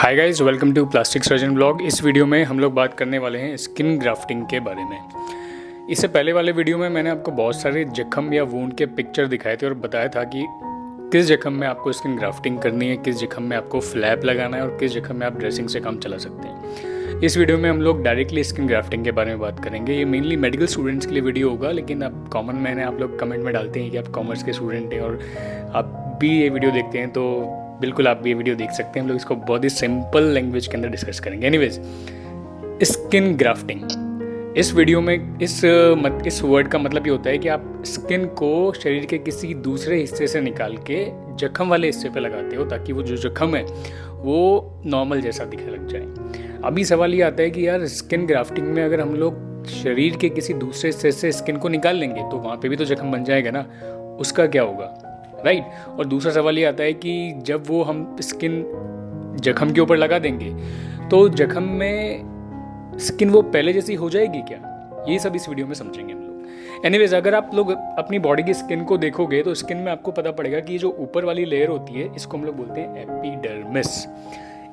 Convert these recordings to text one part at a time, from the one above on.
Hi guys, welcome to plastic surgeon blog. इस video में हम लोग बात करने वाले हैं स्किन ग्राफ्टिंग के बारे में। इससे पहले वाले वीडियो में मैंने आपको बहुत सारे जख्म या वूंड के पिक्चर दिखाए थे और बताया था कि किस जख्म में आपको स्किन ग्राफ्टिंग करनी है, किस जख्म में आपको फ्लैप लगाना है और किस जख्म में आप ड्रेसिंग से काम चला सकते हैं। इस वीडियो में हम लोग डायरेक्टली स्किन ग्राफ्टिंग के बारे में बात करेंगे। ये मेनली मेडिकल स्टूडेंट्स के लिए वीडियो होगा, लेकिन आप कॉमन मैंने आप लोग कमेंट में डालते हैं कि आप कॉमर्स के स्टूडेंट हैं और आप भी ये वीडियो देखते हैं, तो बिल्कुल आप ये वीडियो देख सकते हैं। हम लोग इसको बहुत ही सिंपल लैंग्वेज के अंदर डिस्कस करेंगे। एनीवेज, स्किन ग्राफ्टिंग इस वीडियो में इस वर्ड का मतलब ये होता है कि आप स्किन को शरीर के किसी दूसरे हिस्से से निकाल के जख्म वाले हिस्से पे लगाते हो ताकि वो जो जख्म है वो नॉर्मल जैसा दिखने लग जाए। अभी सवाल ये आता है कि यार स्किन ग्राफ्टिंग में अगर हम लोग शरीर के किसी दूसरे हिस्से से स्किन को निकाल लेंगे तो वहाँ पे भी तो जख्म बन जाएगा ना, उसका क्या होगा, राइट। और दूसरा सवाल ये आता है कि जब वो हम स्किन जख्म के ऊपर लगा देंगे तो जख्म में स्किन वो पहले जैसी हो जाएगी क्या, ये सब इस वीडियो में समझेंगे हम लोग। एनीवेज, अगर आप लोग अपनी बॉडी की स्किन को देखोगे तो स्किन में आपको पता पड़ेगा कि जो ऊपर वाली लेयर होती है इसको हम लोग बोलते हैं एपिडर्मिस।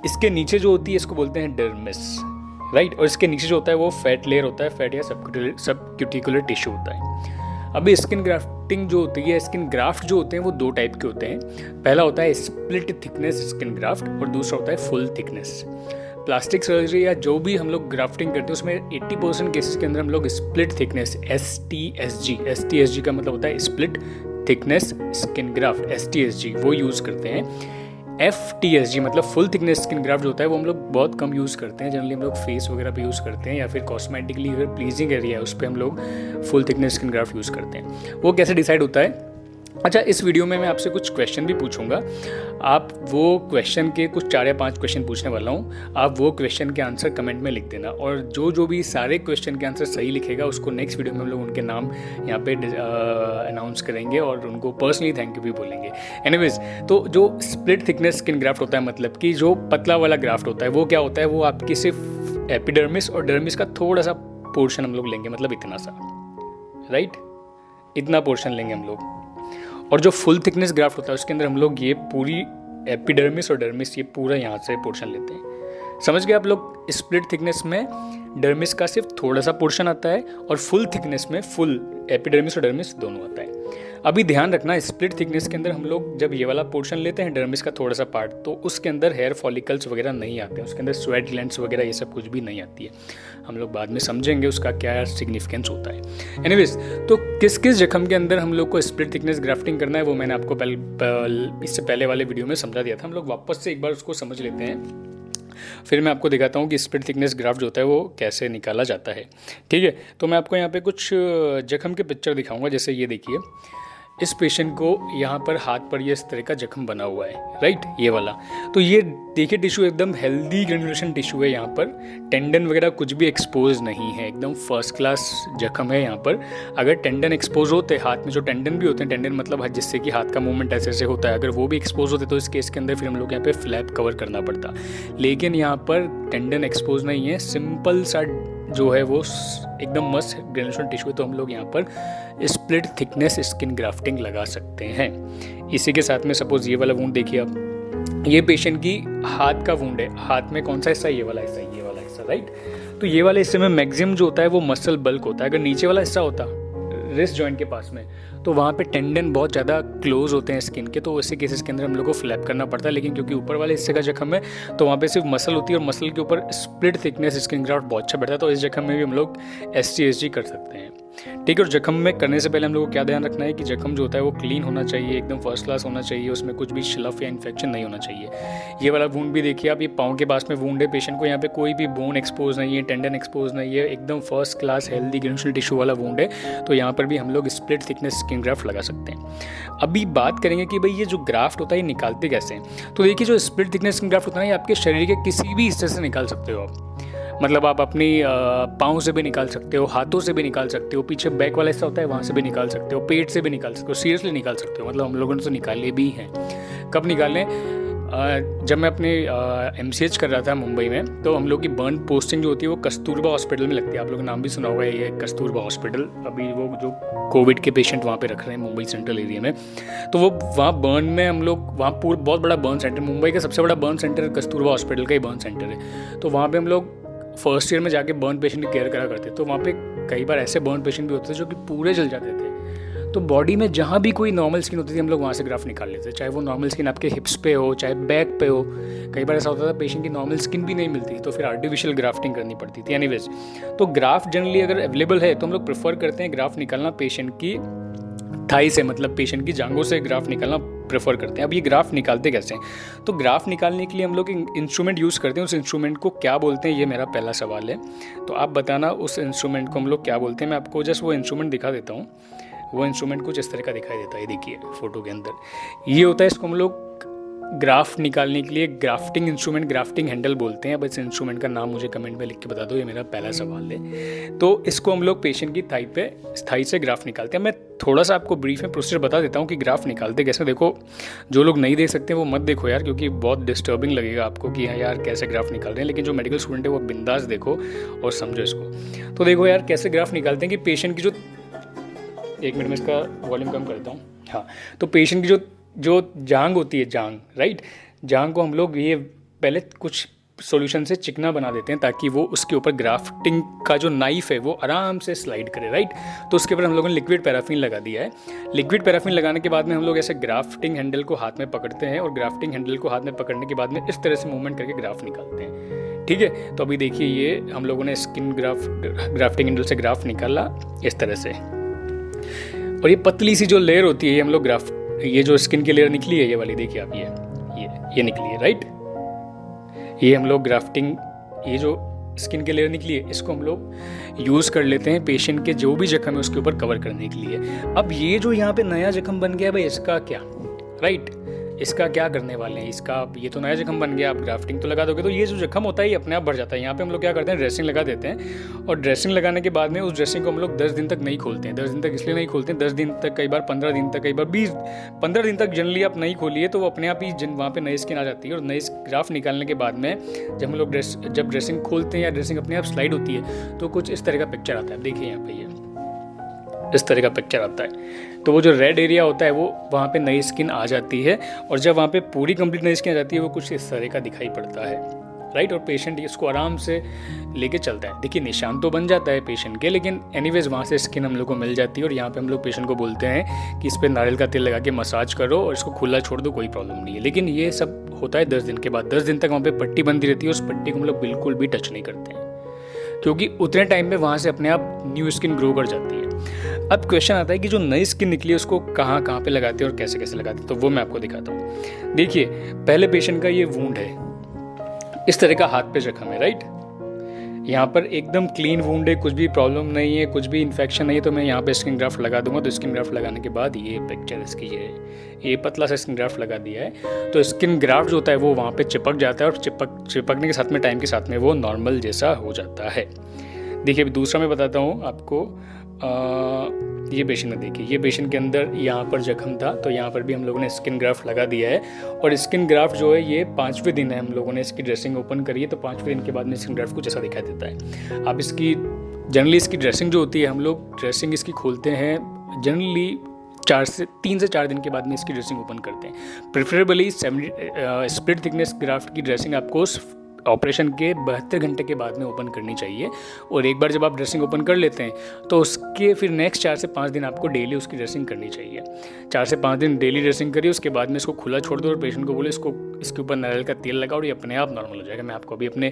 इसके नीचे जो होती है इसको बोलते हैं डर्मिस, राइट। और इसके नीचे जो होता है वो फैट लेयर होता है, फैट या सबक्यूटिकुलर टिश्यू होता है। अभी स्किन ग्राफ्टिंग जो होती है, स्किन ग्राफ्ट जो होते हैं वो दो टाइप के होते हैं। पहला होता है स्प्लिट थिकनेस स्किन ग्राफ्ट और दूसरा होता है फुल थिकनेस। प्लास्टिक सर्जरी या जो भी हम लोग ग्राफ्टिंग करते हैं उसमें 80% केसेस के अंदर हम लोग स्प्लिट थिकनेस STSG का मतलब होता है split thickness skin graft, STSG वो यूज़ करते हैं। FTSG मतलब फुल थिकनेस स्किन ग्राफ्ट जो होता है वो हम लोग बहुत कम यूज़ करते हैं। जनरली हम लोग फेस वगैरह पे यूज़ करते हैं या फिर कॉस्मेटिकली अगर प्लीजिंग एरिया है उस पर हम लोग full thickness skin graft use करते हैं। वो कैसे डिसाइड होता है? अच्छा, इस वीडियो में मैं आपसे कुछ क्वेश्चन भी पूछूंगा। आप वो क्वेश्चन के कुछ 4 या 5 क्वेश्चन पूछने वाला हूँ। आप वो क्वेश्चन के आंसर कमेंट में लिख देना और जो भी सारे क्वेश्चन के आंसर सही लिखेगा उसको नेक्स्ट वीडियो में हम लोग उनके नाम यहाँ पे अनाउंस करेंगे और उनको पर्सनली थैंक यू भी बोलेंगे। एनीवेज, तो जो स्प्लिट थिकनेस स्किन ग्राफ्ट होता है मतलब कि जो पतला वाला ग्राफ्ट होता है वो क्या होता है, वो आपकी सिर्फ एपिडर्मिस और डर्मिस का थोड़ा सा पोर्शन हम लोग लेंगे, मतलब इतना सा, राइट, इतना पोर्शन लेंगे हम लोग। और जो फुल थिकनेस ग्राफ्ट होता है उसके अंदर हम लोग ये पूरी एपिडर्मिस और डर्मिस ये पूरा यहाँ से पोर्शन लेते हैं। समझ गए आप लोग? स्प्लिट थिकनेस में डर्मिस का सिर्फ थोड़ा सा पोर्शन आता है और फुल थिकनेस में फुल एपिडर्मिस और डर्मिस दोनों आता है। अभी ध्यान रखना, स्प्लिट थिकनेस के अंदर हम लोग जब ये वाला पोर्शन लेते हैं डर्मिस का थोड़ा सा पार्ट, तो उसके अंदर हेयर फॉलिकल्स वगैरह नहीं आते हैं, उसके अंदर स्वेट ग्लैंड्स वगैरह ये सब कुछ भी नहीं आती है। हम लोग बाद में समझेंगे उसका क्या सिग्निफिकेंस होता है। एनीवेज, तो किस किस जख्म के अंदर हम लोग को स्प्लिट थिकनेस ग्राफ्टिंग करना है वो मैंने आपको इससे पहले वाले वीडियो में समझा दिया था। हम लोग वापस से एक बार उसको समझ लेते हैं, फिर मैं आपको दिखाता हूँ कि स्प्लिट थिकनेस ग्राफ्ट जो होता है वो कैसे निकाला जाता है। ठीक है, तो मैं आपको यहाँ पे कुछ जख्म के पिक्चर दिखाऊंगा। जैसे ये देखिए, इस पेशेंट को यहाँ पर हाथ पर ये इस तरह का जख्म बना हुआ है, राइट, ये वाला। तो ये देखिए टिश्यू एकदम हेल्दी ग्रेनुलेशन टिश्यू है, यहाँ पर टेंडन वगैरह कुछ भी एक्सपोज नहीं है, एकदम फर्स्ट क्लास जख्म है यहाँ पर। अगर टेंडन एक्सपोज होते, हाथ में जो टेंडन भी होते हैं, टेंडन मतलब जिससे कि हाथ का मूवमेंट ऐसे ऐसे होता है, अगर वो भी एक्सपोज होते तो इस केस के अंदर फिर हम लोग यहाँ पे फ्लैप कवर करना पड़ता। लेकिन यहाँ पर टेंडन एक्सपोज नहीं है, सिंपल सा जो है वो एकदम मस्त ग्रेनुलेशन टिश्यू है, तो हम लोग यहाँ पर स्प्लिट थिकनेस स्किन ग्राफ्टिंग लगा सकते हैं। इसी के साथ में सपोज ये वाला वुंड देखिए आप, ये पेशेंट की हाथ का वुंड है। हाथ में कौन सा हिस्सा? ये वाला हिस्सा, ये वाला हिस्सा, राइट। तो ये वाले हिस्से में मैक्सिमम जो होता है वो मसल बल्क होता है। अगर नीचे वाला हिस्सा होता रिस्ट जॉइंट के पास में तो वहाँ पे टेंडन बहुत ज़्यादा क्लोज होते हैं स्किन के, तो ऐसे केसेस के अंदर हम लोग को फ्लैप करना पड़ता है। लेकिन क्योंकि ऊपर वाले हिस्से का जख्म है तो वहाँ पे सिर्फ मसल होती है और मसल के ऊपर स्प्लिट थिकनेस स्किन ग्राफ्ट बहुत अच्छा बैठता है, तो इस जख्म में भी हम लोग STSG कर सकते हैं। ठीक है, और जख्म में करने से पहले हम लोग को क्या ध्यान रखना है कि जख्म जो होता है वो क्लीन होना चाहिए, एकदम फर्स्ट क्लास होना चाहिए, उसमें कुछ भी श्लफ या इन्फेक्शन नहीं होना चाहिए। ये वाला वुंड भी देखिए आप, ये पाँव के पास में वुंड है पेशेंट को, यहाँ पे कोई भी बोन एक्सपोज नहीं है, टेंडन एक्सपोज नहीं है, एकदम first class healthy granulation tissue वाला वुंड है, तो यहाँ पर भी हम लोग स्प्लिट थिकनेस स्किन ग्राफ्ट लगा सकते हैं। अभी बात करेंगे कि भाई ये जो ग्राफ्ट होता है ये निकालते कैसे हैं। तो देखिए, जो स्प्लिट थिकनेस स्किन ग्राफ्ट होता है ये आपके शरीर के किसी भी हिस्से से निकाल सकते हो आप। मतलब आप अपनी पाँव से भी निकाल सकते हो, हाथों से भी निकाल सकते हो, पीछे बैक वाला हिस्सा होता है वहाँ से भी निकाल सकते हो, पेट से भी निकाल सकते हो, सीरियसली निकाल सकते हो। मतलब हम लोगों ने तो निकाले भी हैं। कब निकालें? जब मैं अपने MCH कर रहा था मुंबई में, तो हम लोग की बर्न पोस्टिंग जो होती है वो कस्तूरबा हॉस्पिटल में लगती है। आप लोगों ने नाम भी सुना होगा, ये कस्तूरबा हॉस्पिटल। अभी वो जो कोविड के पेशेंट वहाँ पे रख रहे हैं मुंबई सेंट्रल एरिया में, तो वो वहाँ बर्न में हम लोग, वहाँ पूरा बहुत बड़ा बर्न सेंटर, मुंबई का सबसे बड़ा बर्न सेंटर कस्तूरबा हॉस्पिटल का ही बर्न सेंटर है। तो वहाँ पर हम लोग फर्स्ट ईयर में जाके बर्न पेशेंट की केयर करा करते। तो वहाँ पे कई बार ऐसे बर्न पेशेंट भी होते थे जो कि पूरे जल जाते थे। तो बॉडी में जहाँ भी कोई नॉर्मल स्किन होती थी हम लोग वहाँ से ग्राफ्ट निकाल लेते, चाहे वो नॉर्मल स्किन आपके हिप्स पे हो, चाहे बैक पे हो। कई बार ऐसा होता था पेशेंट की नॉर्मल स्किन भी नहीं मिलती, तो फिर आर्टिफिशियल ग्राफ्टिंग करनी पड़ती थी। एनीवेज, तो ग्राफ्ट जनरली अगर अवेलेबल है तो हम लोग प्रेफर करते हैं ग्राफ्ट निकालना पेशेंट की थाई से, मतलब पेशेंट की जांघों से ग्राफ्ट निकालना प्रेफर करते हैं। अब ये ग्राफ्ट निकालते कैसे हैं? तो ग्राफ्ट निकालने के लिए हम लोग इंस्ट्रूमेंट यूज़ करते हैं। उस इंस्ट्रूमेंट को क्या बोलते हैं, ये मेरा पहला सवाल है। तो आप बताना उस इंस्ट्रूमेंट को हम लोग क्या बोलते हैं। मैं आपको जस्ट वो इंस्ट्रूमेंट दिखा देता हूँ। वो इंस्ट्रूमेंट कुछ इस तरह का दिखाई देता है, देखिए फोटो के अंदर ये होता है। इसको हम लोग ग्राफ्ट निकालने के लिए ग्राफ्टिंग इंस्ट्रूमेंट, ग्राफ्टिंग हैंडल बोलते हैं। अब इस इंस्ट्रूमेंट का नाम मुझे कमेंट में लिख के बता दो, ये मेरा पहला सवाल है। तो इसको हम लोग पेशेंट की थाई से ग्राफ्ट निकालते हैं। मैं थोड़ा सा आपको ब्रीफ में प्रोसीजर बता देता हूँ कि ग्राफ्ट निकालते कैसे। देखो, जो लोग नहीं देख सकते वो मत देखो यार, क्योंकि बहुत डिस्टर्बिंग लगेगा आपको कि हाँ यार कैसे ग्राफ्ट निकाल रहे हैं। लेकिन जो मेडिकल स्टूडेंट है वो बिंदास देखो और समझो इसको। तो देखो यार कैसे ग्राफ्ट निकालते हैं कि पेशेंट की जो, एक मिनट में इसका वॉल्यूम कम करता हूँ। हाँ, तो पेशेंट की जो जांघ होती है, जांघ, राइट, जांघ को हम लोग ये पहले कुछ सॉल्यूशन से चिकना बना देते हैं ताकि वो उसके ऊपर ग्राफ्टिंग का जो नाइफ है वो आराम से स्लाइड करे, राइट। तो उसके ऊपर हम लोगों ने लिक्विड पैराफिन लगा दिया है। लिक्विड पैराफिन लगाने के बाद में हम लोग ऐसे ग्राफ्टिंग हैंडल को हाथ में पकड़ते हैं और ग्राफ्टिंग हैंडल को हाथ में पकड़ने के बाद में इस तरह से मूवमेंट करके ग्राफ्ट निकालते हैं, ठीक है। तो अभी देखिए ये हम लोगों ने स्किन ग्राफ्टिंग हैंडल से ग्राफ्ट निकाला इस तरह से, और ये पतली सी जो लेयर होती है ये हम लोग ग्राफ्ट, ये जो स्किन की लेयर निकली है ये वाली, देखिए आप ये निकली है, राइट। ये हम लोग ग्राफ्टिंग, ये जो स्किन की लेयर निकली है इसको हम लोग यूज़ कर लेते हैं पेशेंट के जो भी जख्म है उसके ऊपर कवर करने के लिए। अब ये जो यहाँ पे नया जख्म बन गया भाई, इसका क्या, राइट, इसका क्या करने वाले हैं? इसका ये तो नया जख्म बन गया, आप ग्राफ्टिंग तो लगा दोगे तो ये जो जख्म होता है ये अपने आप भर जाता है। यहाँ पे हम लोग क्या करते हैं, ड्रेसिंग लगा देते हैं, और ड्रेसिंग लगाने के बाद में उस ड्रेसिंग को हम लोग 10 दिन तक नहीं खोलते हैं। 10 दिन तक इसलिए नहीं खोलते हैं, 10 दिन तक, कई बार 15 दिन तक, कई बार 15 दिन तक जनरली आप नहीं खोलिए तो वो अपने आप ही वहाँ पे नई स्किन आ जाती है। और नई ग्राफ्ट निकालने के बाद में जब हम लोग जब ड्रेसिंग खोलते हैं या ड्रेसिंग अपने आप स्लाइड होती है तो कुछ इस तरह का पिक्चर आता है। देखिए यहाँ पे ये इस तरह का पिक्चर आता है। तो वो जो रेड एरिया होता है वो वहाँ पे नई स्किन आ जाती है, और जब वहाँ पे पूरी कंप्लीट नई स्किन आ जाती है वो कुछ इस तरह का दिखाई पड़ता है, राइट। और पेशेंट इसको आराम से लेके चलता है। देखिए निशान तो बन जाता है पेशेंट के, लेकिन एनीवेज वहाँ से स्किन हम लोग को मिल जाती है। और यहाँ पे हम लोग पेशेंट को बोलते हैं कि इस पर नारियल का तेल लगा के मसाज करो और इसको खुला छोड़ दो, कोई प्रॉब्लम नहीं है। लेकिन ये सब होता है 10 दिन के बाद। 10 दिन तक वहाँ पे पट्टी बंधी रहती है, उस पट्टी को हम लोग बिल्कुल भी टच नहीं करते हैं, क्योंकि उतने टाइम में वहाँ से अपने आप न्यू स्किन ग्रो कर जाती है। अब क्वेश्चन आता है कि जो नई स्किन निकली है उसको कहाँ कहाँ पे लगाते हैं और कैसे कैसे लगाते हैं, तो वो मैं आपको दिखाता हूँ। देखिए पहले पेशेंट का ये वूंड है, इस तरह का हाथ पे जख्म है, राइट। यहाँ पर एकदम क्लीन वूंड है, कुछ भी प्रॉब्लम नहीं है, कुछ भी इन्फेक्शन नहीं है, तो मैं यहाँ पे स्किन ग्राफ्ट लगा दूंगा। तो स्किन ग्राफ्ट लगाने के बाद ये पिक्चर इसकी ये पतला सा स्किन ग्राफ्ट लगा दिया है। तो स्किन ग्राफ्ट जो होता है वो वहाँ पे चिपक जाता है, और चिपकने के साथ में टाइम के साथ में वो नॉर्मल जैसा हो जाता है। देखिए अभी दूसरा मैं बताता हूँ आपको। ये पेशेंट में देखिए, ये पेशेंट के अंदर यहाँ पर जख्म था, तो यहाँ पर भी हम लोगों ने स्किन ग्राफ्ट लगा दिया है। और स्किन ग्राफ्ट जो है ये 5वें दिन है, हम लोगों ने इसकी ड्रेसिंग ओपन करी है, तो 5वें दिन के बाद में स्किन ग्राफ्ट कुछ ऐसा दिखाई देता है। आप इसकी जनरली इसकी ड्रेसिंग जो होती है, हम लोग ड्रेसिंग इसकी खोलते हैं जनरली 3 से 4 दिन के बाद में इसकी ड्रेसिंग ओपन करते हैं। प्रेफरेबली स्प्लिट थिकनेस ग्राफ्ट की ड्रेसिंग आपको ऑपरेशन के 72 घंटे के बाद में ओपन करनी चाहिए। और एक बार जब आप ड्रेसिंग ओपन कर लेते हैं तो उसके फिर नेक्स्ट 4 से 5 दिन आपको डेली उसकी ड्रेसिंग करनी चाहिए। 4 से 5 दिन डेली ड्रेसिंग करिए, उसके बाद में इसको खुला छोड़ दो और पेशेंट को बोले इसके ऊपर नारियल का तेल लगाओ और ये अपने आप नॉर्मल हो जाएगा। मैं आपको अभी अपने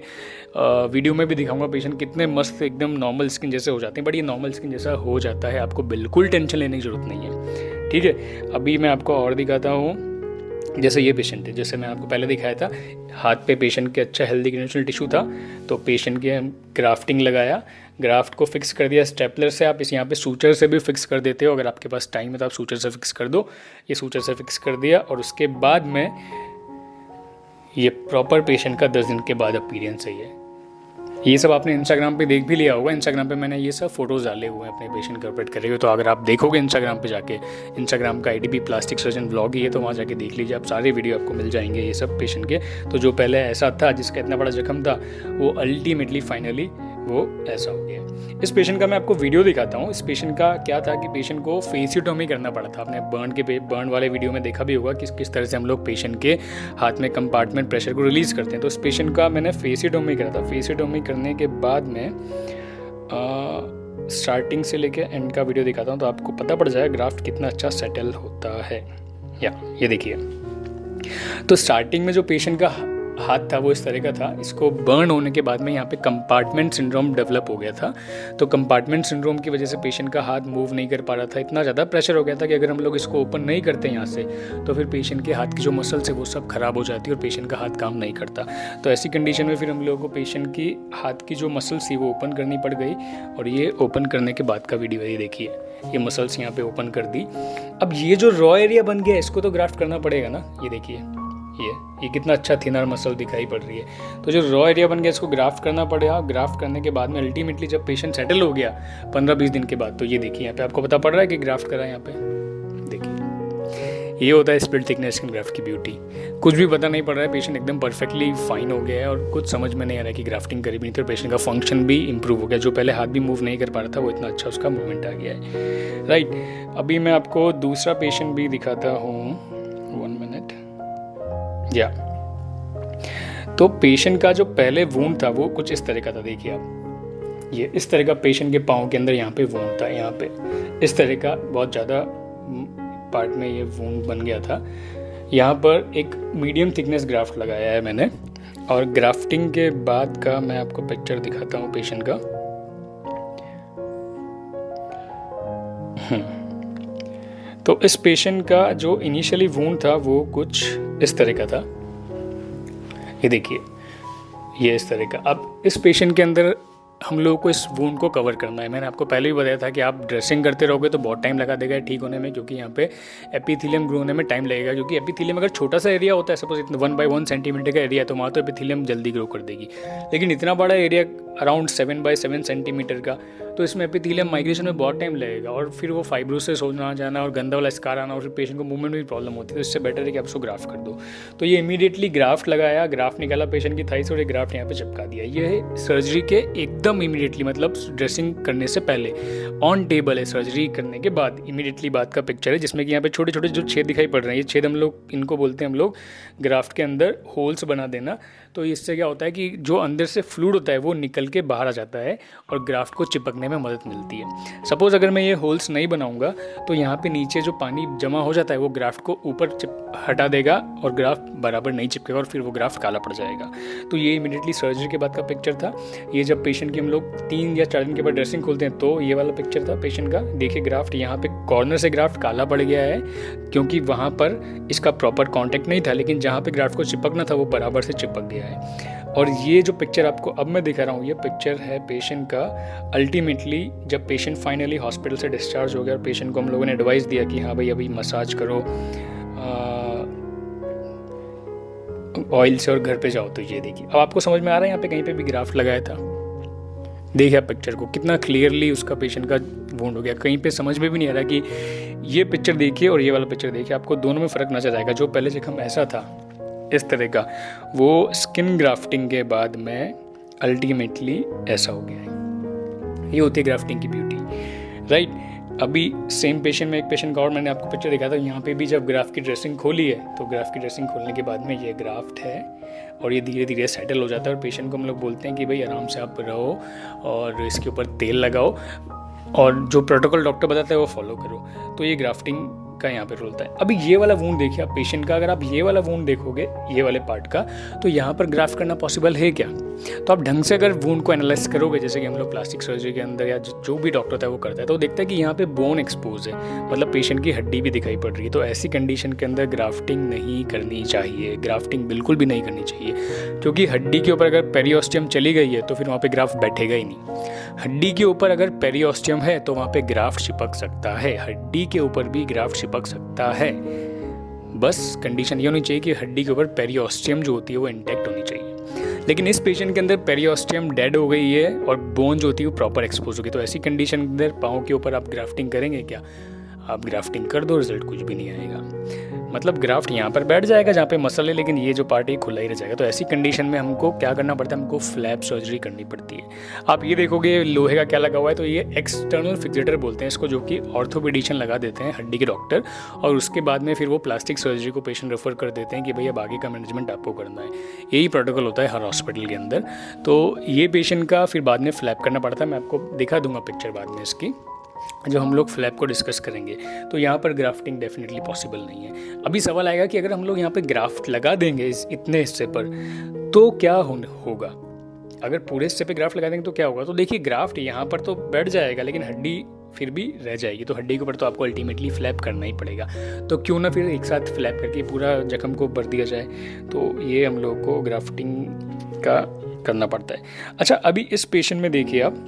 वीडियो में भी दिखाऊंगा पेशेंट कितने मस्त एकदम नॉर्मल स्किन जैसे हो जाते हैं। बट ये नॉर्मल स्किन जैसा हो जाता है, आपको बिल्कुल टेंशन लेने की ज़रूरत नहीं है, ठीक है। अभी मैं आपको और दिखाता हूँ। जैसे ये पेशेंट है, जैसे मैं आपको पहले दिखाया था, हाथ पे पेशेंट के अच्छा हेल्दी ग्रेनुलर टिश्यू था, तो पेशेंट के ग्राफ्टिंग लगाया, ग्राफ्ट को फिक्स कर दिया स्टेपलर से। आप इस यहाँ पे सूचर से भी फिक्स कर देते हो, अगर आपके पास टाइम है तो आप सूचर से फिक्स कर दो। ये सूचर से फिक्स कर दिया, और उसके बाद में ये प्रॉपर पेशेंट का 10 दिन के बाद अपीयरेंस है। ये सब आपने इंस्टाग्राम पे देख भी लिया होगा। इंस्टाग्राम पे मैंने ये सब फोटोज़ डाले हुए हैं अपने पेशेंट के ऑपरेट करे हुए। तो अगर आप देखोगे इंस्टाग्राम पे जाके, इंस्टाग्राम का IDP प्लास्टिक सर्जन व्लॉग ही है, तो वहाँ जाके देख लीजिए, आप सारे वीडियो आपको मिल जाएंगे ये सब पेशेंट के। तो जो पहले ऐसा था, जिसका इतना बड़ा जख्म था, वो अल्टीमेटली फाइनली वो ऐसा हो गया। इस पेशेंट का मैं आपको वीडियो दिखाता हूँ। इस पेशेंट का क्या था कि पेशेंट को फेसियोटॉमी करना पड़ा था। आपने बर्न वाले वीडियो में देखा भी होगा कि किस तरह से हम लोग पेशेंट के हाथ में कंपार्टमेंट प्रेशर को रिलीज़ करते हैं। तो इस पेशेंट का मैंने फेसियोटॉमी करा था। फेसियोटॉमी करने के बाद में स्टार्टिंग से लेके एंड का वीडियो दिखाता हूँ, तो आपको पता पड़ जाएगा ग्राफ्ट कितना अच्छा सेटल होता है। ये देखिए, तो स्टार्टिंग में जो पेशेंट का हाथ था वो इस तरह का था। इसको बर्न होने के बाद में यहाँ पे कंपार्टमेंट सिंड्रोम डेवलप हो गया था। तो कंपार्टमेंट सिंड्रोम की वजह से पेशेंट का हाथ मूव नहीं कर पा रहा था। इतना ज़्यादा प्रेशर हो गया था कि अगर हम लोग इसको ओपन नहीं करते यहाँ से, तो फिर पेशेंट के हाथ की जो मसल्स है वो सब खराब हो जाती है और पेशेंट का हाथ काम नहीं करता। तो ऐसी कंडीशन में फिर हम लोगों को पेशेंट की हाथ की जो मसल्स थी वो ओपन करनी पड़ गई। और ये ओपन करने के बाद का वीडियो है, ये देखिए, ये मसल्स यहाँ पे ओपन कर दी। अब ये जो रॉ एरिया बन गया, इसको तो ग्राफ्ट करना पड़ेगा ना। ये देखिए, ये कितना अच्छा थिनर मसल दिखाई पड़ रही है। तो जो रॉ एरिया बन गया, इसको ग्राफ्ट करना पड़ेगा। ग्राफ्ट करने के बाद में अल्टीमेटली जब पेशेंट सेटल हो गया 15-20 दिन के बाद, तो ये देखिए यहाँ पे आपको पता पड़ रहा है कि ग्राफ्ट करा है। यहाँ पे देखिए, ये होता है स्प्लिट थिकनेस स्किन ग्राफ्ट की ब्यूटी। कुछ भी पता नहीं पड़ रहा है, पेशेंट एकदम परफेक्टली फाइन हो गया है और कुछ समझ में नहीं आ रहा है कि ग्राफ्टिंग करी भी नहीं थी। और पेशेंट का फंक्शन भी इंप्रूव हो गया। जो पहले हाथ भी मूव नहीं कर पा रहा था, वो इतना अच्छा उसका मूवमेंट आ गया है। राइट, अभी मैं आपको दूसरा पेशेंट भी दिखाता हूँ। 1 मिनट। तो पेशेंट का जो पहले वूंड था वो कुछ इस तरह का था। देखिए आप, ये इस तरह का पेशेंट के पाँव के अंदर यहाँ पे वूंड था। यहाँ पे इस तरह का बहुत ज़्यादा पार्ट में ये वूंड बन गया था। यहाँ पर एक मीडियम थिकनेस ग्राफ्ट लगाया है मैंने। और ग्राफ्टिंग के बाद का मैं आपको पिक्चर दिखाता हूँ पेशेंट का। तो इस पेशेंट का जो इनिशियली वूंड था वो कुछ इस तरह का था। ये देखिए, ये इस तरह का। अब इस पेशेंट के अंदर हम लोगों को इस वूंड को कवर करना है। मैंने आपको पहले भी बताया था कि आप ड्रेसिंग करते रहोगे तो बहुत टाइम लगा देगा ठीक होने में, क्योंकि यहाँ पे एपिथेलियम ग्रो होने में टाइम लगेगा। क्योंकि एपिथेलियम अगर छोटा सा एरिया होता है, सपोज 1/1 सेंटीमीटर का एरिया, तो वहाँ तो एपिथेलियम जल्दी ग्रो कर देगी। लेकिन इतना बड़ा एरिया अराउंड 7/7 सेंटीमीटर का, तो इसमें एपिथेलियम माइग्रेशन में बहुत टाइम लगेगा और फिर वो फाइब्रोसिस होना जाना और गंदा वाला स्कार आना और फिर पेशेंट को मूवमेंट में भी प्रॉब्लम होती है। तो इससे बेटर है कि आप उसको ग्राफ्ट कर दो। तो ये इमीडिएटली ग्राफ्ट लगाया, ग्राफ्ट निकाला पेशेंट की थाइस और ये ग्राफ्ट यहाँ पे चिपका दिया। ये है सर्जरी के एकदम इमीडिएटली, मतलब ड्रेसिंग करने से पहले ऑन टेबल है। सर्जरी करने के बाद इमीडिएटली बाद का पिक्चर है, जिसमें कि यहाँ पे छोटे छोटे जो छेद दिखाई पड़ रहे हैं, ये छेद हम लोग इनको बोलते हैं हम लोग ग्राफ्ट के अंदर होल्स बना देना। तो इससे क्या होता है कि जो अंदर से फ्लूइड होता है वो निकल के बाहर आ जाता है और ग्राफ्ट को चिपकने में मदद मिलती है। सपोज़ अगर मैं ये होल्स नहीं बनाऊंगा तो यहाँ पे नीचे जो पानी जमा हो जाता है वो ग्राफ्ट को ऊपर हटा देगा और ग्राफ्ट बराबर नहीं चिपकेगा और फिर वो ग्राफ्ट काला पड़ जाएगा। तो ये इमीडिएटली सर्जरी के बाद का पिक्चर था। ये जब पेशेंट की हम लोग 3 या 4 दिन के बाद ड्रेसिंग खोलते हैं तो ये वाला पिक्चर था पेशेंट का। देखिए ग्राफ्ट यहाँ पे कॉर्नर से ग्राफ्ट काला पड़ गया है क्योंकि वहाँ पर इसका प्रॉपर कॉन्टैक्ट नहीं था, लेकिन जहाँ पे ग्राफ्ट को चिपकना था वो बराबर से चिपक गया है। और ये जो पिक्चर आपको अब मैं दिखा रहा हूँ, ये पिक्चर है पेशेंट का अल्टीमेटली जब पेशेंट फाइनली हॉस्पिटल से डिस्चार्ज हो गया और पेशेंट को हम लोगों ने एडवाइस दिया कि हाँ भाई अभी मसाज करो ऑयल से और घर पे जाओ। तो ये देखिए, अब आपको समझ में आ रहा है यहाँ पे कहीं पे भी ग्राफ्ट लगाया था। देखिए आप पिक्चर को, कितना क्लियरली उसका पेशेंट का वुंड हो गया। कहीं पे समझ में भी नहीं आ रहा कि ये पिक्चर देखिए और ये वाला पिक्चर देखिए, आपको दोनों में फ़र्क नजर आएगा। जो पहले जख्म ऐसा था इस तरह का, वो स्किन ग्राफ्टिंग के बाद में अल्टीमेटली ऐसा हो गया है। ये होती है ग्राफ्टिंग की ब्यूटी, राइट। अभी सेम पेशेंट में एक पेशेंट का और मैंने आपको पिक्चर दिखाया था। यहाँ पे भी जब ग्राफ्ट की ड्रेसिंग खोली है तो ग्राफ्ट की ड्रेसिंग खोलने के बाद में ये ग्राफ्ट है और ये धीरे धीरे सेटल हो जाता है। और पेशेंट को हम लोग बोलते हैं कि भाई आराम से आप रहो और इसके ऊपर तेल लगाओ और जो प्रोटोकॉल डॉक्टर बताता है वो फॉलो करो। तो ये ग्राफ्टिंग का यहाँ पे रोल होता है। अभी ये वाला वूंड देखिए आप पेशेंट का, अगर आप ये वाला वूंड देखोगे ये वाले पार्ट का, तो यहाँ पर ग्राफ्ट करना पॉसिबल है क्या? तो आप ढंग से अगर वूंड को एनालाइज करोगे, जैसे कि हम लोग प्लास्टिक सर्जरी के अंदर या जो भी डॉक्टर होता है वो करता है, तो देखता है कि यहाँ पे बोन एक्सपोज है, मतलब पेशेंट की हड्डी भी दिखाई पड़ रही है। तो ऐसी कंडीशन के अंदर ग्राफ्टिंग नहीं करनी चाहिए, ग्राफ्टिंग बिल्कुल भी नहीं करनी चाहिए, क्योंकि हड्डी के ऊपर अगर पेरियोस्टियम चली गई है तो फिर वहाँ पे ग्राफ्ट बैठेगा ही नहीं। हड्डी के ऊपर अगर पेरियोस्टियम है तो वहाँ पे ग्राफ्ट चिपक सकता है, हड्डी के ऊपर भी ग्राफ्ट चिपक सकता है। बस कंडीशन ये होनी चाहिए कि हड्डी के ऊपर पेरियोस्टियम जो होती है वो इंटैक्ट होनी चाहिए। लेकिन इस पेशेंट के अंदर पेरियोस्टियम डेड हो गई है और बोन जो होती है वो प्रॉपर एक्सपोज होगी। तो ऐसी कंडीशन के अंदर पाँव के ऊपर आप ग्राफ्टिंग करेंगे क्या? आप ग्राफ्टिंग कर दो, रिजल्ट कुछ भी नहीं आएगा। मतलब ग्राफ्ट यहाँ पर बैठ जाएगा जहाँ पे मसल है, लेकिन ये जो पार्ट है खुला ही रह जाएगा। तो ऐसी कंडीशन में हमको क्या करना पड़ता है? हमको फ्लैप सर्जरी करनी पड़ती है। आप ये देखोगे लोहे का क्या लगा हुआ है, तो ये एक्सटर्नल फिक्सेटर बोलते हैं इसको, जो कि ऑर्थोपेडिशियन लगा देते हैं, हड्डी के डॉक्टर, और उसके बाद में फिर वो प्लास्टिक सर्जरी को पेशेंट रेफर कर देते हैं कि भैया बाकी का मैनेजमेंट आपको करना है। यही प्रोटोकॉल होता है हर हॉस्पिटल के अंदर। तो ये पेशेंट का फिर बाद में फ्लैप करना पड़ता है। मैं आपको दिखा दूंगा पिक्चर बाद में इसकी, जो हम लोग फ्लैप को डिस्कस करेंगे। तो यहाँ पर ग्राफ्टिंग डेफिनेटली पॉसिबल नहीं है। अभी सवाल आएगा कि अगर हम लोग यहाँ पे ग्राफ्ट लगा देंगे इस इतने हिस्से पर तो क्या होगा? अगर पूरे हिस्से पे ग्राफ्ट लगा देंगे तो क्या होगा? तो देखिए, ग्राफ्ट यहाँ पर तो बैठ जाएगा लेकिन हड्डी फिर भी रह जाएगी। तो हड्डी के ऊपर तो आपको अल्टीमेटली फ्लैप करना ही पड़ेगा। तो क्यों ना फिर एक साथ फ्लैप करके पूरा जख्म को भर दिया जाए। तो ये हम लोग को ग्राफ्टिंग का करना पड़ता है। अच्छा, अभी इस पेशेंट में देखिए आप,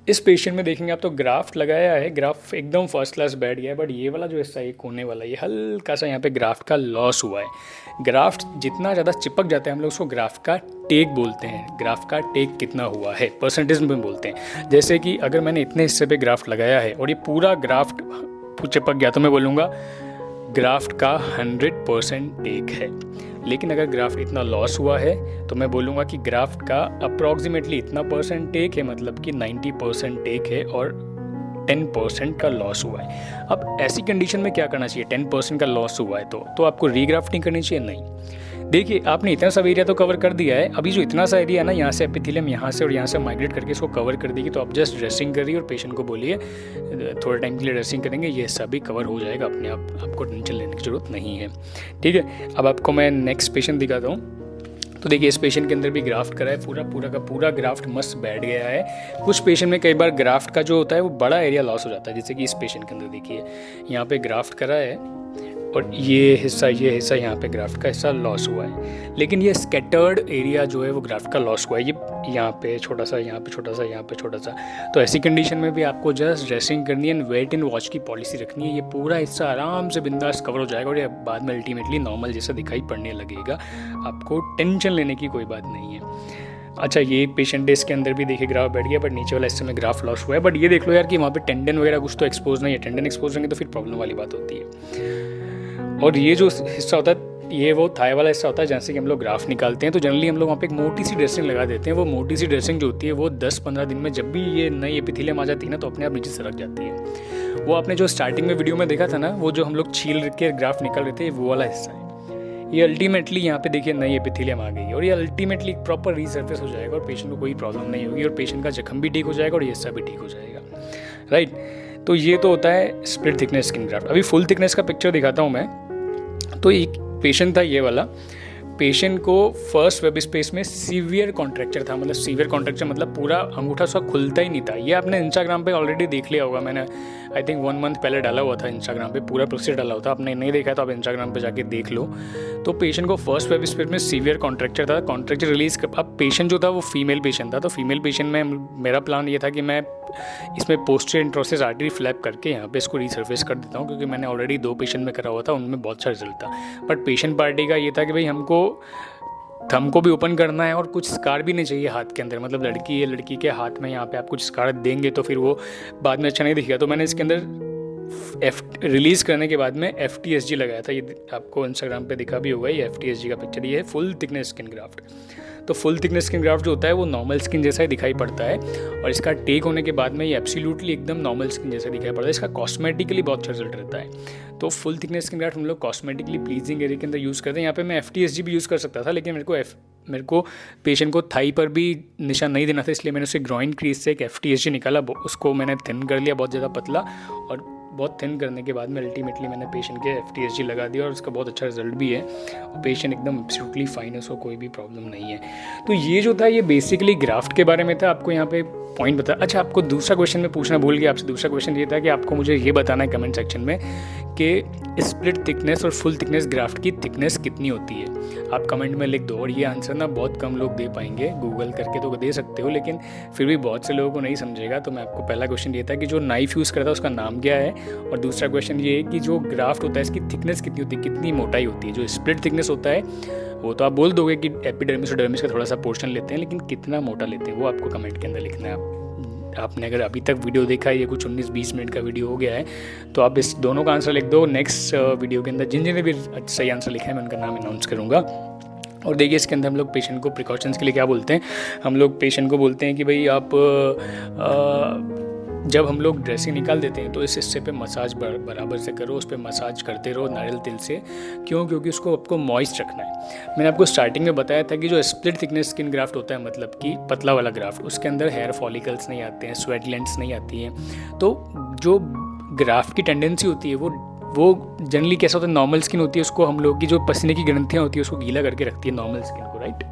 इस पेशेंट में देखेंगे आप तो ग्राफ्ट लगाया है, ग्राफ्ट एकदम फर्स्ट क्लास बैठ गया है, बट ये वाला जो हिस्सा है कोने वाला, ये हल्का सा यहाँ पे ग्राफ्ट का लॉस हुआ है। ग्राफ्ट जितना ज़्यादा चिपक जाता है हम लोग उसको ग्राफ्ट का टेक बोलते हैं। ग्राफ्ट का टेक कितना हुआ है परसेंटेज में बोलते हैं। जैसे कि अगर मैंने इतने हिस्से पे ग्राफ्ट लगाया है और ये पूरा ग्राफ्ट चिपक गया तो मैं बोलूँगा ग्राफ्ट का 100% टेक है। लेकिन अगर ग्राफ्ट इतना लॉस हुआ है तो मैं बोलूँगा कि ग्राफ्ट का अप्रॉक्सीमेटली इतना परसेंट टेक है, मतलब कि 90% टेक है और 10% का लॉस हुआ है। अब ऐसी कंडीशन में क्या करना चाहिए? 10% का लॉस हुआ है तो आपको रीग्राफ्टिंग करनी चाहिए? नहीं। देखिए, आपने इतना सा एरिया तो कवर कर दिया है। अभी जो इतना सा एरिया है ना, यहाँ से एपिथेलियम यहाँ से और यहाँ से माइग्रेट करके इसको कवर कर देगी। तो आप जस्ट ड्रेसिंग करिए और पेशेंट को बोलिए थोड़ा टाइम के लिए ड्रेसिंग करेंगे, ये सब भी कवर हो जाएगा अपने आप, आपको टेंशन लेने की ज़रूरत नहीं है। ठीक है, अब आपको मैं नेक्स्ट पेशेंट दिखाता हूँ। तो देखिए, इस पेशेंट के अंदर भी ग्राफ्ट करा है, पूरा का पूरा ग्राफ्ट मस्त बैठ गया है। कुछ पेशेंट में कई बार ग्राफ्ट का जो होता है वो बड़ा एरिया लॉस हो जाता है, जैसे कि इस पेशेंट के अंदर देखिए यहाँ पे ग्राफ्ट करा है और ये हिस्सा यहाँ पे ग्राफ्ट का हिस्सा लॉस हुआ है। लेकिन ये स्कैटर्ड एरिया जो है वो ग्राफ्ट का लॉस हुआ है, ये यहाँ पे छोटा सा, यहाँ पे छोटा सा, यहाँ पे छोटा सा। तो ऐसी कंडीशन में भी आपको जस्ट ड्रेसिंग करनी है, वेट एंड वॉच की पॉलिसी रखनी है। ये पूरा हिस्सा आराम से बिंदास कवर हो जाएगा और ये बाद में अल्टीमेटली नॉर्मल जैसा दिखाई पड़ने लगेगा। आपको टेंशन लेने की कोई बात नहीं है। अच्छा, ये एक पेशेंट है, इसके अंदर भी देखिए ग्राफ बैठ गया, बट नीचे वाला हिस्से में ग्राफ लॉस हुआ है। बट ये देख लो यार कि वहाँ पे टेंडन वगैरह कुछ तो एक्सपोज नहीं है। टेंडन एक्सपोज रहेंगे तो फिर प्रॉब्लम वाली बात होती है। और ये जो हिस्सा होता है ये वो थाई वाला हिस्सा होता है जहाँ से कि हम लोग ग्राफ निकालते हैं। तो जनरली हम लोग वहाँ पे एक मोटी सी ड्रेसिंग लगा देते हैं। वो मोटी सी ड्रेसिंग जो होती है वो 10-15 दिन में जब भी ये नई एपिथेलियम आ जाती है ना, तो अपने आप नीचे सरक जाती है। वो आपने जो स्टार्टिंग में वीडियो में देखा था ना, वो जो हम लोग छील के ग्राफ निकाल रहे थे, वो वाला हिस्सा है। ये अल्टीमेटली यहाँ पे देखिए नई एपिथेलियम आ गई है और ये अल्टीमेटली प्रॉपर रीसर्फेस हो जाएगा और पेशेंट को कोई प्रॉब्लम नहीं होगी और पेशेंट का जख्म भी ठीक हो जाएगा और ये हिस्सा भी ठीक हो जाएगा। राइट, तो ये तो होता है स्प्लिट थिकनेस स्किन ग्राफ्ट। अभी फुल थिकनेस का पिक्चर दिखाता हूँ मैं। तो एक पेशेंट था, ये वाला पेशेंट को फर्स्ट वेब स्पेस में सीवियर कॉन्ट्रैक्चर था। मतलब सीवियर कॉन्ट्रैक्चर मतलब पूरा अंगूठा उसका खुलता ही नहीं था। ये आपने इंस्टाग्राम पे ऑलरेडी देख लिया होगा, मैंने आई थिंक 1 मंथ पहले डाला हुआ था इंस्टाग्राम पे, पूरा प्रोसेस डाला हुआ था। आपने नहीं देखा तो आप इंस्टाग्राम पे जाके देख लो। तो पेशेंट को फर्स्ट वेब स्पेस में सीवियर कॉन्ट्रैक्चर था। कॉन्ट्रैक्चर रिलीज अब पेशेंट जो था वो फीमेल पेशेंट था। तो फीमेल पेशेंट में मेरा प्लान ये था कि मैं इसमें पोस्टीरियर इंट्रोसिस आर्टरी फ्लैप करके यहाँ पे इसको रीसर्फेस कर देता हूँ, क्योंकि मैंने ऑलरेडी 2 पेशेंट में करा हुआ था, उनमें बहुत अच्छा रिजल्ट था। बट पेशेंट पार्टी का ये था कि भाई हमको थंब को भी ओपन करना है और कुछ स्कार भी नहीं चाहिए हाथ के अंदर। मतलब लड़की है, लड़की के हाथ में यहाँ पे आप कुछ स्कार देंगे तो फिर वो बाद में अच्छा नहीं दिखेगा। तो मैंने इसके अंदर रिलीज़ करने के बाद में FTSG लगाया था। ये आपको इंस्टाग्राम पे दिखा भी होगा, ये FTSG का पिक्चर। ये है फुल थिकनेस स्किन ग्राफ्ट। तो फुल थिकनेस स्किन ग्राफ्ट जो होता है वो नॉर्मल स्किन जैसा ही दिखाई पड़ता है और इसका टेक होने के बाद में ये एब्सोल्युटली एकदम नॉर्मल स्किन जैसा दिखाई पड़ता है। इसका कॉस्मेटिकली बहुत अच्छा रिजल्ट रहता है। तो फुल थिकनेस स्किन ग्राफ्ट हम लोग कॉस्मेटिकली प्लीजिंग एरिया के अंदर यूज़ करते हैं। यहाँ पे मैं FTSG भी यूज़ कर सकता था, लेकिन मेरे को पेशेंट को थाई पर भी निशान नहीं देना था, इसलिए मैंने उसे ग्रॉइन क्रीज से एक FTSG निकाला, उसको मैंने थिन कर लिया बहुत ज़्यादा पतला, और बहुत थिन करने के बाद में अल्टीमेटली मैंने पेशेंट के FTSG लगा दिया और उसका बहुत अच्छा रिजल्ट भी है और पेशेंट एकदम एब्सोल्युटली फाइन है, उसको कोई भी प्रॉब्लम नहीं है। तो ये जो था ये बेसिकली ग्राफ्ट के बारे में था। आपको यहाँ पे पॉइंट बता। अच्छा, आपको दूसरा क्वेश्चन में पूछना भूल गया आपसे। दूसरा क्वेश्चन ये था कि आपको मुझे ये बताना है कमेंट सेक्शन में कि स्प्लिट थिकनेस और फुल थिकनेस ग्राफ्ट की थिकनेस कितनी होती है। आप कमेंट में लिख दो। और ये आंसर ना बहुत कम लोग दे पाएंगे, गूगल करके तो दे सकते हो, लेकिन फिर भी बहुत से लोगों को नहीं समझेगा। तो मैं आपको पहला क्वेश्चन ये था कि जो नाइफ यूज़ करता है उसका नाम क्या है, और दूसरा क्वेश्चन ये है कि जो ग्राफ्ट होता है इसकी थिकनेस कितनी होती है, कितनी मोटाई होती है। जो स्प्लिट थिकनेस होता है वो तो आप बोल दोगे कि एपिडर्मिस और डर्मिस का थोड़ा सा पोर्शन लेते हैं, लेकिन कितना मोटा लेते हैं वो आपको कमेंट के अंदर लिखना है। आपने अगर अभी तक वीडियो देखा है, ये कुछ 19-20 मिनट का वीडियो हो गया है, तो आप इस दोनों का आंसर लिख दो। नेक्स्ट वीडियो के अंदर जिन भी सही आंसर लिखा है मैं उनका नाम अनाउंस करूँगा। और देखिए इसके अंदर हम लोग पेशेंट को प्रिकॉशंस के लिए क्या बोलते हैं, हम लोग पेशेंट को बोलते हैं कि भाई आप जब हम लोग ड्रेसिंग निकाल देते हैं तो इस हिस्से पे मसाज बराबर से करो, उस पर मसाज करते रहो नारियल तेल से। क्यों? क्योंकि उसको आपको मॉइस्ट रखना है। मैंने आपको स्टार्टिंग में बताया था कि जो स्प्लिट थिकनेस स्किन ग्राफ्ट होता है, मतलब कि पतला वाला ग्राफ्ट, उसके अंदर हेयर फॉलिकल्स नहीं आते हैं, स्वेट ग्लैंड्स नहीं आती हैं। तो जो ग्राफ्ट की टेंडेंसी होती है वो जनरली कैसा होता है, नॉर्मल स्किन होती है, उसको हम लोग की जो पसीने की ग्रंथियाँ होती है उसको गीला करके रखती है नॉर्मल स्किन को, राइट।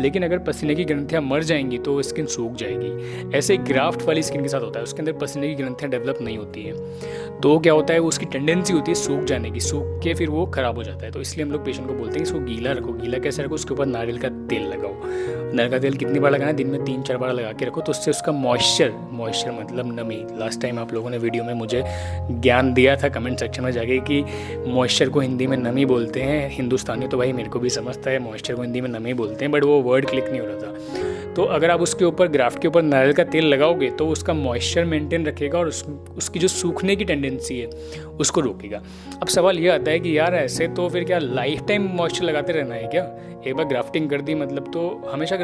लेकिन अगर पसीने की ग्रंथियाँ मर जाएंगी तो स्किन सूख जाएगी। ऐसे ग्राफ्ट वाली स्किन के साथ होता है, उसके अंदर पसीने की ग्रंथियाँ डेवलप नहीं होती हैं, तो क्या होता है, वो उसकी टेंडेंसी होती है सूख जाने की, सूख के फिर वो ख़राब हो जाता है। तो इसलिए हम लोग पेशेंट को बोलते हैं इसको गीला रखो। गीला कैसे रखो? उसके ऊपर नारियल का तेल लगाओ। नारियल का तेल कितनी बार लगाना है? दिन में 3-4 बार लगा के रखो, तो उससे उसका मॉइस्चर मतलब नमी। लास्ट टाइम आप लोगों ने वीडियो में मुझे ज्ञान दिया था कमेंट सेक्शन में जाके कि मॉइस्चर को हिंदी में नमी बोलते हैं। हिंदुस्तानी तो भाई मेरे को भी समझता है मॉइस्चर को हिंदी में नमी बोलते हैं, बट वो वर्ड क्लिक नहीं हो रहा था। तो अगर आप उसके ऊपर ग्राफ्ट के ऊपर नारियल का तेल लगाओगे तो उसका मॉइस्चर मेंटेन रखेगा और उसकी जो सूखने की टेंडेंसी है उसको रोकेगा। अब सवाल ये आता है कि यार ऐसे तो फिर क्या लाइफ टाइम मॉइस्चर लगाते रहना है क्या? एक बार ग्राफ्टिंग कर दी मतलब तो हमेशा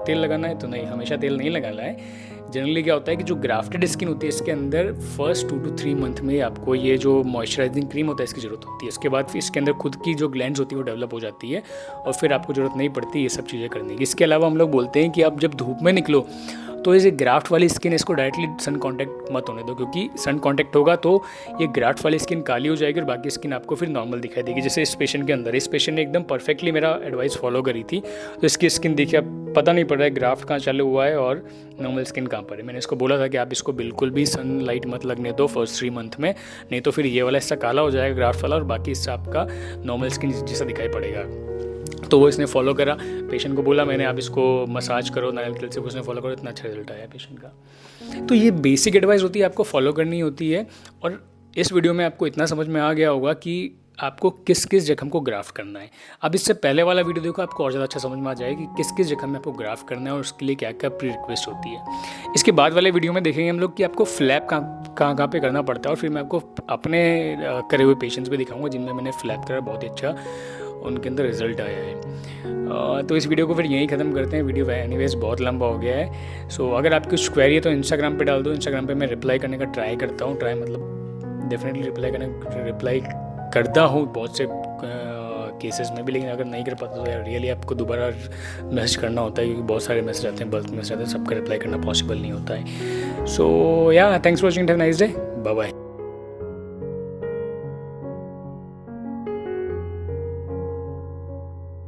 तेल लगाना है? तो नहीं, हमेशा तेल नहीं लगाना है। जनरली क्या होता है कि जो ग्राफ्टेड स्किन होती है इसके अंदर फर्स्ट 2 to 3 मंथ में आपको ये जो मॉइस्चराइजिंग क्रीम होता है इसकी ज़रूरत होती है। इसके बाद फिर इसके अंदर खुद की जो ग्लैंड्स होती है वो डेवलप हो जाती है और फिर आपको ज़रूरत नहीं पड़ती ये सब चीज़ें करने की। इसके अलावा हम लोग बोलते हैं कि आप जब धूप में निकलो तो ये ग्राफ्ट वाली स्किन इसको डायरेक्टली सन कांटेक्ट मत होने दो, क्योंकि सन कांटेक्ट होगा तो ये ग्राफ्ट वाली स्किन काली हो जाएगी और बाकी स्किन आपको फिर नॉर्मल दिखाई देगी। जैसे इस पेशेंट के अंदर, इस पेशेंट ने एकदम परफेक्टली मेरा एडवाइस फॉलो करी थी, तो इसकी स्किन देखिए अब पता नहीं पड़ रहा है ग्राफ्ट कहाँ चालू हुआ है और नॉर्मल स्किन कहाँ पर है। मैंने इसको बोला था कि आप इसको बिल्कुल भी सनलाइट मत लगने दो फर्स्ट 3 मंथ में, नहीं तो फिर ये वाला हिस्सा काला हो जाएगा ग्राफ्ट वाला और बाकी हिस्सा आपका नॉर्मल स्किन जैसा दिखाई पड़ेगा। तो वो इसने फॉलो करा। पेशेंट को बोला मैंने आप इसको मसाज करो नारियल तेल से, उसने फॉलो करो, इतना अच्छा रिजल्ट आया पेशेंट का। तो ये बेसिक एडवाइस होती है, आपको फॉलो करनी होती है। और इस वीडियो में आपको इतना समझ में आ गया होगा कि आपको किस किस जख्म को ग्राफ्ट करना है। अब इससे पहले वाला वीडियो देखो, आपको और ज़्यादा अच्छा समझ में आ जाएगा कि किस किस जख्म में आपको ग्राफ्ट करना है और उसके लिए क्या क्या प्री रिक्वेस्ट होती है। इसके बाद वाले वीडियो में देखेंगे हम लोग कि आपको फ्लैप कहाँ पे करना पड़ता है, और फिर मैं आपको अपने करे हुए पेशेंट्स भी दिखाऊंगा जिनमें मैंने फ्लैप करा, बहुत ही अच्छा उनके अंदर रिजल्ट आया है। तो इस वीडियो को फिर यहीं ख़त्म करते हैं। वीडियो एनीवेज बहुत लंबा हो गया है। सो अगर आपकी कुछ क्वेरी है तो इंस्टाग्राम पे डाल दो। इंस्टाग्राम पे मैं रिप्लाई करने का ट्राई करता हूँ, मतलब डेफिनेटली रिप्लाई करता हूँ बहुत से केसेस में भी, लेकिन अगर नहीं कर पाता तो यार रियली आपको दोबारा मैसेज करना होता है, क्योंकि बहुत सारे मैसेज आते हैं, बल्क मैसेज आते हैं, सबका रिप्लाई करना पॉसिबल नहीं होता है। So yeah thanks for watching, have a nice day, bye bye.